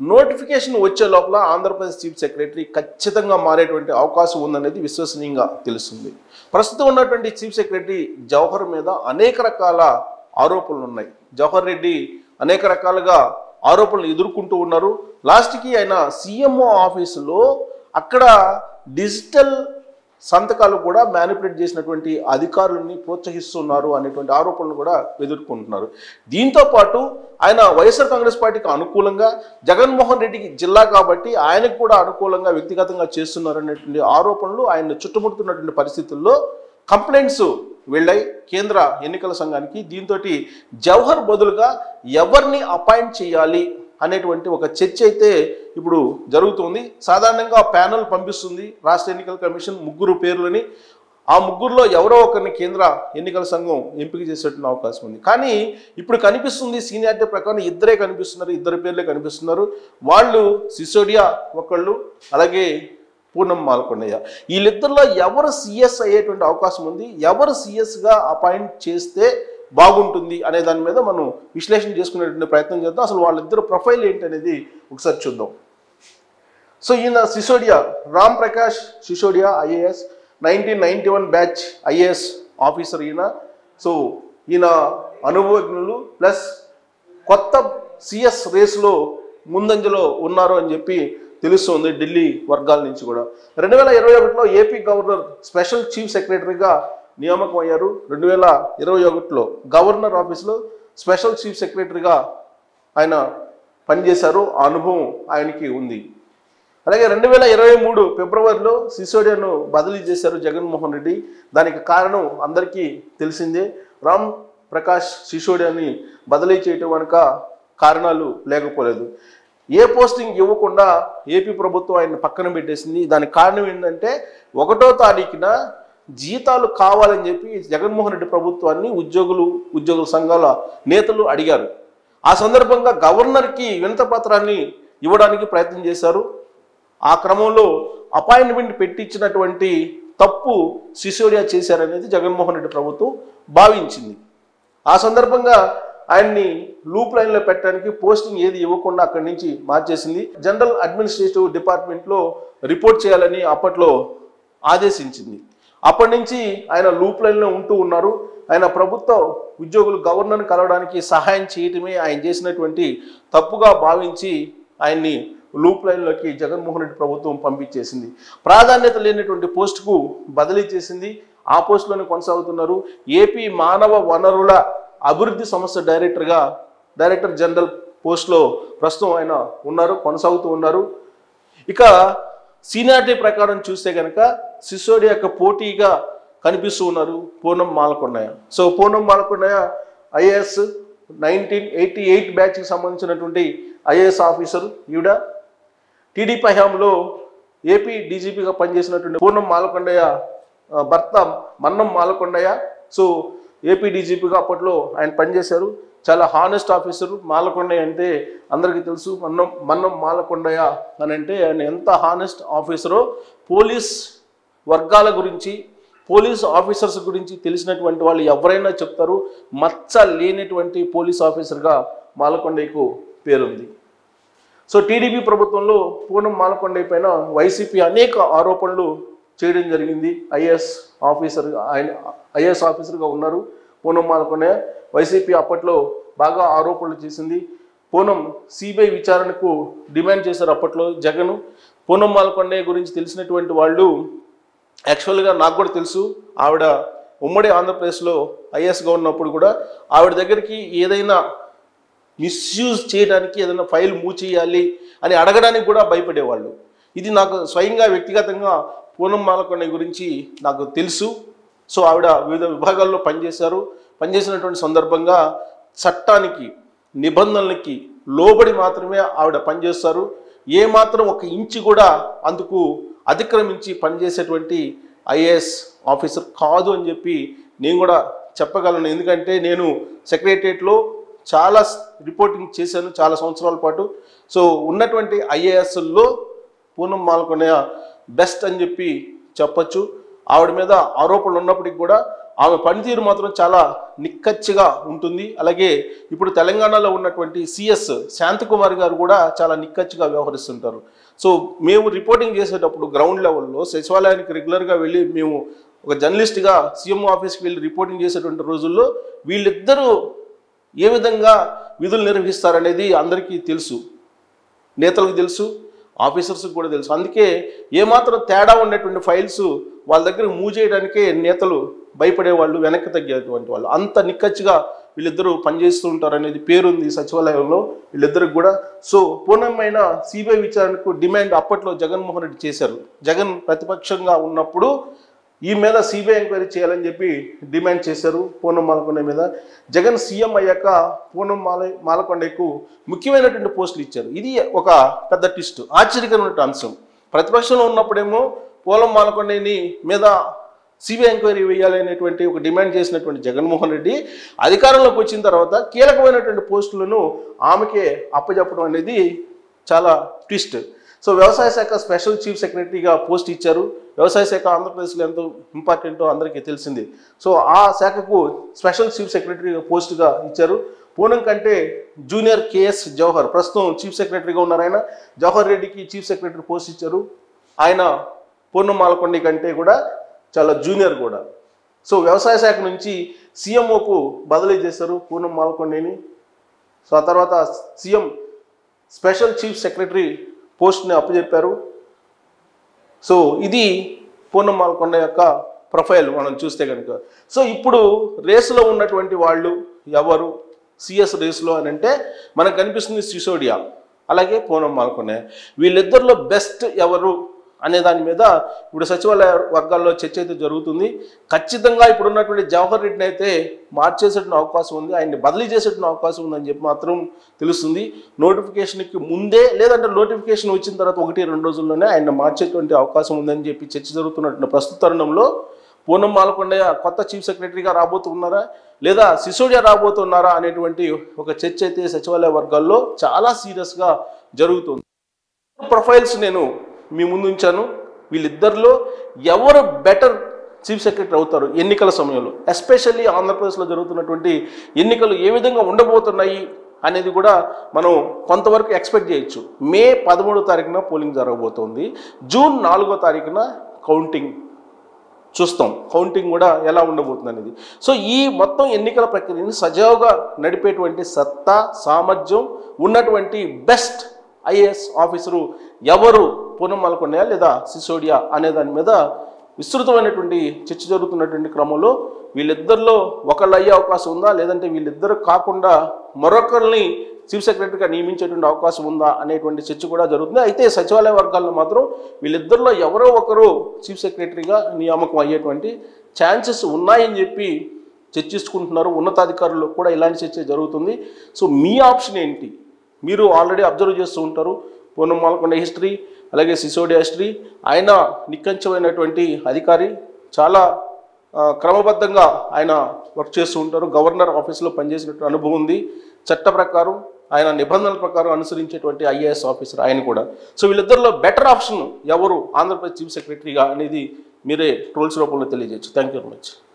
Notification వచ్చే లోపల Andhra Pradesh chief secretary ఖచ్చితంగా మారేటువంటి అవకాశం ఉందనేది విశ్వసనీయంగా తెలుస్తుంది. ప్రస్తుతం ఉన్నటువంటి చీఫ్ సెక్రటరీ జవహర్ మీద అనేక రకాల ఆరోపణలు ఉన్నాయి. జవహర్ రెడ్డి అనేక రకాలుగా ఆరోపణలు ఎదుర్కొంటూ ఉన్నారు. లాస్ట్కి ఆయన సీఎంఓ ఆఫీసులో అక్కడ డిజిటల్ సంతకాలు కూడా మ్యానిపులేట్ చేసినటువంటి అధికారులని ప్రోత్సహిస్తున్నారు అనేటువంటి ఆరోపణలు కూడా ఎదుర్కొంటున్నారు. దీంతో పాటు ఆయన వైఎస్ఆర్ కాంగ్రెస్ పార్టీకి అనుకూలంగా, జగన్మోహన్ రెడ్డికి జిల్లా కాబట్టి ఆయనకు కూడా అనుకూలంగా వ్యక్తిగతంగా చేస్తున్నారు అనేటువంటి ఆరోపణలు ఆయన చుట్టుముడుతున్నటువంటి పరిస్థితుల్లో కంప్లైంట్స్ వెళ్ళాయి కేంద్ర ఎన్నికల సంఘానికి. దీంతో జవహర్ బదులుగా ఎవరిని అపాయింట్ చేయాలి అనేటువంటి ఒక చర్చ అయితే ఇప్పుడు జరుగుతుంది. సాధారణంగా ప్యానల్ పంపిస్తుంది రాష్ట్ర ఎన్నికల కమిషన్ 3 పేర్లని. ఆ 3లో ఎవరో ఒకరిని కేంద్ర ఎన్నికల సంఘం ఎంపిక చేసేటువంటి అవకాశం ఉంది. కానీ ఇప్పుడు కనిపిస్తుంది సీనియారిటీ ప్రకారం ఇద్దరే కనిపిస్తున్నారు, 2 పేర్లే కనిపిస్తున్నారు. వాళ్ళు సిసోడియా ఒకళ్ళు, అలాగే పూనం మాలకొండయ్య. వీళ్ళిద్దరిలో ఎవరు సిఎస్ అయ్యేటువంటి అవకాశం ఉంది, ఎవరు సిఎస్గా అపాయింట్ చేస్తే బాగుంటుంది అనే దాని మీద మనం విశ్లేషణ చేసుకునేటువంటి ప్రయత్నం చేద్దాం. అసలు వాళ్ళిద్దరు ప్రొఫైల్ ఏంటి అనేది ఒకసారి చూద్దాం. సో ఈయన Sisodia, Ram Prakash Sisodia IAS, 1991 batch IAS officer ఈయన. సో ఈయన అనుభవజ్ఞులు ప్లస్ కొత్త సిఎస్ రేస్లో ముందంజలో ఉన్నారు అని చెప్పి తెలుస్తుంది ఢిల్లీ వర్గాల నుంచి కూడా. 2021లో ఏపీ గవర్నర్ స్పెషల్ చీఫ్ సెక్రటరీగా నియామకం అయ్యారు. 2021లో గవర్నర్ ఆఫీస్లో స్పెషల్ చీఫ్ సెక్రటరీగా ఆయన పనిచేశారు. ఆ అనుభవం ఆయనకి ఉంది. అలాగే 2023 ఫిబ్రవరిలో సిసోడియాను బదిలీ చేశారు జగన్మోహన్ రెడ్డి. దానికి కారణం అందరికీ తెలిసిందే. రామ్ ప్రకాష్ సిసోడియాని బదిలీ చేయటం వెనుక కారణాలు లేకపోలేదు. ఏ పోస్టింగ్ ఇవ్వకుండా ఏపీ ప్రభుత్వం ఆయన పక్కన పెట్టేసింది. దానికి కారణం ఏంటంటే 1వ తారీఖున జీతాలు కావాలని చెప్పి జగన్మోహన్ రెడ్డి ప్రభుత్వాన్ని ఉద్యోగుల సంఘాల నేతలు అడిగారు. ఆ సందర్భంగా గవర్నర్కి వినతిపత్రాన్ని ఇవ్వడానికి ప్రయత్నం చేశారు. ఆ క్రమంలో అపాయింట్మెంట్ పెట్టించినటువంటి తప్పు సిసోడియా చేశారనేది జగన్మోహన్ రెడ్డి ప్రభుత్వం భావించింది. ఆ సందర్భంగా ఆయన్ని లూప్ లైన్లో పెట్టడానికి పోస్టింగ్ ఏది ఇవ్వకుండా అక్కడి నుంచి మార్చేసింది. జనరల్ అడ్మినిస్ట్రేటివ్ డిపార్ట్మెంట్లో రిపోర్ట్ చేయాలని అప్పట్లో ఆదేశించింది. అప్పటి నుంచి ఆయన లూప్ లైన్లో ఉంటూ ఉన్నారు. ఆయన ప్రభుత్వ ఉద్యోగులు గవర్నర్ని కలవడానికి సహాయం చేయటమే ఆయన చేసినటువంటి తప్పుగా భావించి ఆయన్ని లూప్ లైన్లోకి జగన్మోహన్ రెడ్డి ప్రభుత్వం పంపించేసింది. ప్రాధాన్యత లేనటువంటి పోస్టుకు బదిలీ చేసింది. ఆ పోస్టులోనే కొనసాగుతున్నారు. ఏపీ మానవ వనరుల అభివృద్ధి సంస్థ డైరెక్టర్ జనరల్ పోస్ట్లో ప్రస్తుతం ఆయన ఉన్నారు, కొనసాగుతూ ఉన్నారు. ఇక సీనియారిటీ ప్రకారం చూస్తే కనుక సిసోడియా యొక్క పోటీగా కనిపిస్తూ ఉన్నారు పూనం మాలకొండయ్య. సో పూనం మాలకొండయ్య ఐఏఎస్ 1988 బ్యాచ్కి సంబంధించినటువంటి ఐఏఎస్ ఆఫీసర్. ఈవిడ టీడీపీ హయాంలో ఏపీ డీజీపీగా పనిచేసినటువంటి పూనం మాలకొండయ్య భర్త మన్నం మాలకొండయ్య. సో ఏపీ డీజీపీగా అప్పట్లో ఆయన పనిచేశారు. చాలా హానెస్ట్ ఆఫీసర్. మాలకొండయ్య అంటే అందరికీ తెలుసు. మన్నం మాలకొండయ్య అని అంటే ఆయన ఎంత హానెస్ట్ ఆఫీసరో పోలీస్ వర్గాల గురించి, పోలీస్ ఆఫీసర్స్ గురించి తెలిసినటువంటి వాళ్ళు ఎవరైనా చెప్తారు. మచ్చ లేనటువంటి పోలీస్ ఆఫీసర్గా మాలకొండయ్యకు పేరుంది. సో టీడీపీ ప్రభుత్వంలో పూనం మాలకొండయ్య పైన వైసీపీ అనేక ఆరోపణలు చేయడం జరిగింది. ఐఏఎస్ ఆఫీసర్గా ఉన్నారు పూనం మాలకొండయ్య. వైసీపీ అప్పట్లో బాగా ఆరోపణలు చేసింది. పూనం సిబిఐ విచారణకు డిమాండ్ చేశారు అప్పట్లో జగన్. పూనం మాలకొండయ్య గురించి తెలిసినటువంటి వాళ్ళు, యాక్చువల్గా నాకు కూడా తెలుసు, ఆవిడ ఉమ్మడి ఆంధ్రప్రదేశ్లో ఐఏఎస్గా ఉన్నప్పుడు కూడా ఆవిడ దగ్గరికి ఏదైనా మిస్యూజ్ చేయడానికి, ఏదైనా ఫైల్ మూవ్ చేయాలి అని అడగడానికి కూడా భయపడేవాళ్ళు. ఇది నాకు స్వయంగా వ్యక్తిగతంగా పూనం మాలకొండయ్య గురించి నాకు తెలుసు. సో ఆవిడ వివిధ విభాగాల్లో పనిచేసినటువంటి సందర్భంగా చట్టానికి, నిబంధనలకి లోబడి మాత్రమే ఆవిడ పనిచేస్తారు. ఏమాత్రం 1 ఇంచు కూడా అందుకు అతిక్రమించి పనిచేసేటువంటి ఐఏఎస్ ఆఫీసర్ కాదు అని చెప్పి నేను కూడా చెప్పగలను. ఎందుకంటే నేను సెక్రటరియట్లో చాలా రిపోర్టింగ్ చేశాను చాలా సంవత్సరాల పాటు. సో ఉన్నటువంటి ఐఏఎస్ల్లో పూనం మాలకొండయ్య బెస్ట్ అని చెప్పి చెప్పచ్చు. ఆవిడ మీద ఆరోపణలు ఉన్నప్పటికీ కూడా ఆమె పనితీరు మాత్రం చాలా నిక్కచ్చిగా ఉంటుంది. అలాగే ఇప్పుడు తెలంగాణలో ఉన్నటువంటి సిఎస్ శాంతకుమార్ గారు కూడా చాలా నిక్కచ్చిగా వ్యవహరిస్తుంటారు. సో మేము రిపోర్టింగ్ చేసేటప్పుడు గ్రౌండ్ లెవెల్లో సచివాలయానికి రెగ్యులర్గా వెళ్ళి మేము ఒక జర్నలిస్ట్గా సీఎం ఆఫీస్కి వెళ్ళి రిపోర్టింగ్ చేసేటువంటి రోజుల్లో వీళ్ళిద్దరూ ఏ విధంగా విధులు నిర్వహిస్తారనేది అందరికీ తెలుసు, నేతలకు తెలుసు, ఆఫీసర్స్కి కూడా తెలుసు. అందుకే ఏమాత్రం తేడా ఉన్నటువంటి ఫైల్స్ వాళ్ళ దగ్గర మూవ్ చేయడానికే నేతలు భయపడేవాళ్ళు, వెనక్కి తగ్గేటువంటి వాళ్ళు. అంత నిక్కచ్చిగా వీళ్ళిద్దరూ పనిచేస్తూ ఉంటారు అనేది పేరుంది సచివాలయంలో వీళ్ళిద్దరికి కూడా. సో పూర్ణమైన సిబిఐ విచారణకు డిమాండ్ అప్పట్లో జగన్మోహన్ రెడ్డి చేశారు. జగన్ ప్రతిపక్షంగా ఉన్నప్పుడు ఈ మీద సిబిఐ ఎంక్వైరీ చేయాలని చెప్పి డిమాండ్ చేశారు పూనం మాలకొండ మీద. జగన్ సీఎం అయ్యాక పూనం మాలకొండకు ముఖ్యమైనటువంటి పోస్టులు ఇచ్చారు. ఇది ఒక పెద్ద ట్విస్ట్, ఆశ్చర్యకరమైన అంశం. ప్రతిపక్షంలో ఉన్నప్పుడేమో పూనం మాలకొండని మీద సిబిఐ ఎంక్వైరీ వేయాలి అనేటువంటి ఒక డిమాండ్ చేసినటువంటి జగన్మోహన్ రెడ్డి అధికారంలోకి వచ్చిన తర్వాత కీలకమైనటువంటి పోస్టులను ఆమెకే అప్పచెప్పడం అనేది చాలా ట్విస్ట్. సో వ్యవసాయ శాఖ స్పెషల్ చీఫ్ సెక్రటరీగా పోస్ట్ ఇచ్చారు. వ్యవసాయ శాఖ ఆంధ్రప్రదేశ్లో ఎంతో ఇంపార్టెంటో అందరికీ తెలిసింది. సో ఆ శాఖకు స్పెషల్ చీఫ్ సెక్రటరీ పోస్ట్గా ఇచ్చారు. పూనం కంటే జూనియర్ కేఎస్ జవహర్ ప్రస్తుతం చీఫ్ సెక్రటరీగా ఉన్నారు. ఆయన జవహర్ రెడ్డికి చీఫ్ సెక్రటరీ పోస్ట్ ఇచ్చారు. ఆయన పూనం మాలకొండ కంటే కూడా చాలా జూనియర్ కూడా. సో వ్యవసాయ శాఖ నుంచి సీఎంఓకు బదిలీ చేశారు పూనం మాలకొండని. సో ఆ తర్వాత సీఎం స్పెషల్ చీఫ్ సెక్రటరీ పోస్ట్ని అప్పచెప్పారు. సో ఇది పూనం మాలకొండ యొక్క ప్రొఫైల్ మనం చూస్తే కనుక. సో ఇప్పుడు రేసులో ఉన్నటువంటి వాళ్ళు ఎవరు సిఎస్ రేసులో అని అంటే మనకు కనిపిస్తుంది సిసోడియా, అలాగే పూనం మాలకొండ. వీళ్ళిద్దరిలో బెస్ట్ ఎవరు అనే దాని మీద ఇప్పుడు సచివాలయ వర్గాల్లో చర్చ అయితే జరుగుతుంది. ఖచ్చితంగా ఇప్పుడు ఉన్నటువంటి జవహర్ రెడ్డిని అయితే మార్చేసేటువంటి అవకాశం ఉంది, ఆయన్ని బదిలీ చేసేటువంటి అవకాశం ఉందని చెప్పి మాత్రం తెలుస్తుంది. నోటిఫికేషన్కి ముందే లేదంటే నోటిఫికేషన్ వచ్చిన తర్వాత 1-2 రోజుల్లోనే ఆయన మార్చేటువంటి అవకాశం ఉందని చెప్పి చర్చ జరుగుతున్నటువంటి ప్రస్తుత తరుణంలో పూనం మాలకొండ కొత్త చీఫ్ సెక్రటరీగా రాబోతున్నారా లేదా సిసోడియా రాబోతున్నారా అనేటువంటి ఒక చర్చ అయితే సచివాలయ వర్గాల్లో చాలా సీరియస్గా జరుగుతుంది. ప్రొఫైల్స్ నేను మీ ముందు ఉంచాను. వీళ్ళిద్దరిలో ఎవరు బెటర్ చీఫ్ సెక్రటరీ అవుతారు ఎన్నికల సమయంలో, ఎస్పెషల్లీ ఆంధ్రప్రదేశ్లో జరుగుతున్నటువంటి ఎన్నికలు ఏ విధంగా ఉండబోతున్నాయి అనేది కూడా మనం కొంతవరకు ఎక్స్పెక్ట్ చేయొచ్చు. మే 13వ తారీఖున పోలింగ్ జరగబోతోంది. జూన్ 4వ తారీఖున కౌంటింగ్ చూస్తాం. కౌంటింగ్ కూడా ఎలా ఉండబోతుంది అనేది. సో ఈ మొత్తం ఎన్నికల ప్రక్రియని సజావుగా నడిపేటువంటి సత్తా, సామర్థ్యం ఉన్నటువంటి బెస్ట్ ఐఏఎస్ ఆఫీసరు ఎవరు పూనం మాలకొండ లేదా సిసోడియా అనే దాని మీద విస్తృతమైనటువంటి చర్చ జరుగుతున్నటువంటి క్రమంలో వీళ్ళిద్దరిలో ఒకళ్ళు అయ్యే అవకాశం ఉందా, లేదంటే వీళ్ళిద్దరు కాకుండా మరొకరిని చీఫ్ సెక్రటరీగా నియమించేటువంటి అవకాశం ఉందా అనేటువంటి చర్చ కూడా జరుగుతుంది. అయితే సచివాలయ వర్గాల్లో మాత్రం వీళ్ళిద్దరిలో ఎవరో ఒకరు చీఫ్ సెక్రటరీగా నియామకం అయ్యేటువంటి ఛాన్సెస్ ఉన్నాయని చెప్పి చర్చించుకుంటున్నారు. ఉన్నతాధికారుల్లో కూడా ఇలాంటి చర్చ జరుగుతుంది. సో మీ ఆప్షన్ ఏంటి? మీరు ఆల్రెడీ అబ్జర్వ్ చేస్తూ ఉంటారు పూనం మాలకొండ హిస్టరీ, అలాగే సిసోడియా హిస్టరీ. ఆయన నిక్కచ్చమైనటువంటి అధికారి, చాలా క్రమబద్ధంగా ఆయన వర్క్ చేస్తూ ఉంటారు. గవర్నర్ ఆఫీస్లో పనిచేసినటువంటి అనుభవం ఉంది. చట్ట ప్రకారం ఆయన నిబంధనల ప్రకారం అనుసరించేటువంటి ఐఏఎస్ ఆఫీసర్ ఆయన కూడా. సో వీళ్ళిద్దరిలో బెటర్ ఆప్షన్ ఎవరు ఆంధ్రప్రదేశ్ చీఫ్ సెక్రటరీగా అనేది మీరే ట్రోల్స్ రూపంలో తెలియజేయచ్చు. Thank you very much.